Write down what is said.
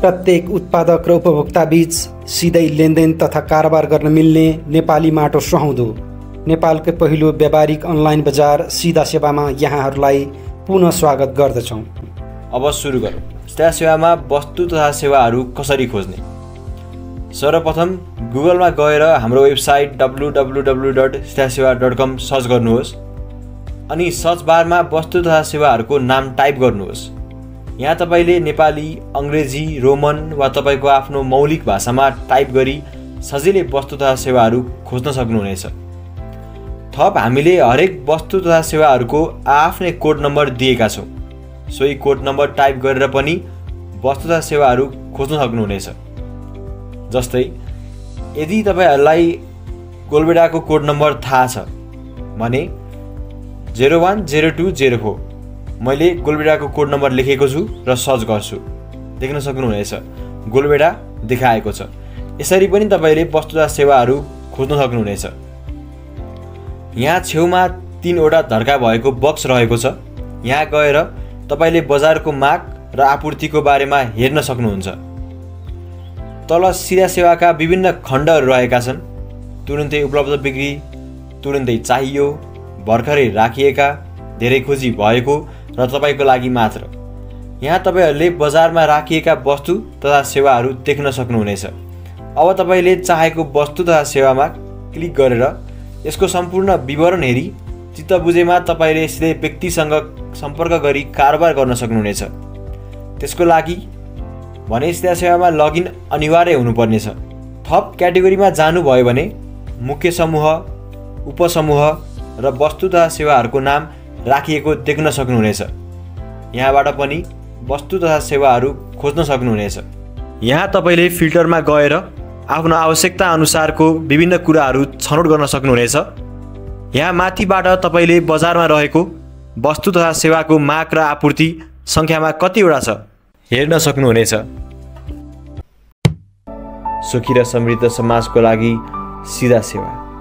प्रत्येक उत्पादक र उपभोक्ता बीच सिधै लेनदेन तथा कारोबार गर्न मिल्ने नेपाली माटो सुहाउँदो नेपालकै पहिलो व्यावहारिक अनलाइन बजार सिधा सेवामा यहाँहरूलाई पुनः स्वागत गर्दछौँ। अब सुरु गरौँ। सिधा सेवामा वस्तु तथा सेवाहरू कसरी खोज्ने। सर्वप्रथम गुगलमा गएर हाम्रो वेबसाइट www.sidhaseva.com सर्च गर्नुहोस् अनि सर्च बारमा वस्तु तथा सेवाहरूको नाम टाइप गर्नुहोस्। यहाँ तपाईले नेपाली, अङ्ग्रेजी, रोमन वा तपाईको आफ्नो मौलिक भाषामा टाइप गरी सजिलै वस्तु तथा सेवाहरू खोज्न सक्नुहुनेछ। थप हामीले हरेक वस्तु तथा सेवाहरूको आफ्नै कोड नम्बर दिएका छौँ। सोही कोड नम्बर टाइप गरेर पनि वस्तु तथा सेवाहरू खोज्न सक्नुहुनेछ। जस्तै यदि तपाईहरूलाई गोलबेडाको कोड नम्बर थाहा छ भने 010204 मैले गोलबेडाको कोड नम्बर लेखेको छु र सर्च गर्छु, देख्न सक्नुहुनेछ गोलबेडा देखाएको छ। यसरी पनि तपाईले वस्तु तथा सेवाहरू खोज्न सक्नुहुनेछ। यहाँ छेउमा 3वटा धर्का भएको बक्स रहेको छ। यहाँ गएर तपाईले बजारको माग र आपूर्तिको बारेमा हेर्न सक्नुहुन्छ। तल सिधा सेवाका विभिन्न खण्डहरू रहेका छन्। तुरुन्तै उपलब्ध बिक्री, तुरुन्तै चाहियो, भर्खरै राखिएका, धेरै खोजी भएको र तपाईको लागि मात्र। यहाँ तपाईहरूले बजारमा राखिएका वस्तु तथा सेवाहरू देख्न सक्नुहुनेछ। अब तपाईले चाहेको वस्तु तथा सेवामा क्लिक गरेर यसको सम्पूर्ण विवरण हेरी चित्त बुझेमा तपाईले सिधै व्यक्तिसँग सम्पर्क गरी कारोबार गर्न सक्नुहुनेछ। त्यसको लागि भने सिधा सेवामा लगइन अनिवार्य हुनुपर्नेछ। थप क्याटेगोरीमा जानुभयो भने मुख्य समूह, उपसमूह र वस्तु तथा सेवाहरूको नाम राखिएको देख्न सक्नुहुनेछ। यहाँबाट पनि वस्तु तथा सेवाहरू खोज्न सक्नुहुनेछ। यहाँ तपाईले फिल्टरमा गएर आफ्नो आवश्यकता अनुसारको विभिन्न कुराहरू छनौट गर्न सक्नुहुनेछ। यहाँ माथिबाट तपाईले बजारमा रहेको वस्तु तथा सेवाको माग र आपूर्ति सङ्ख्यामा कतिवटा छ हेर्न सक्नुहुनेछ। सुखी र समृद्ध समाजको लागि सिधा सेवा।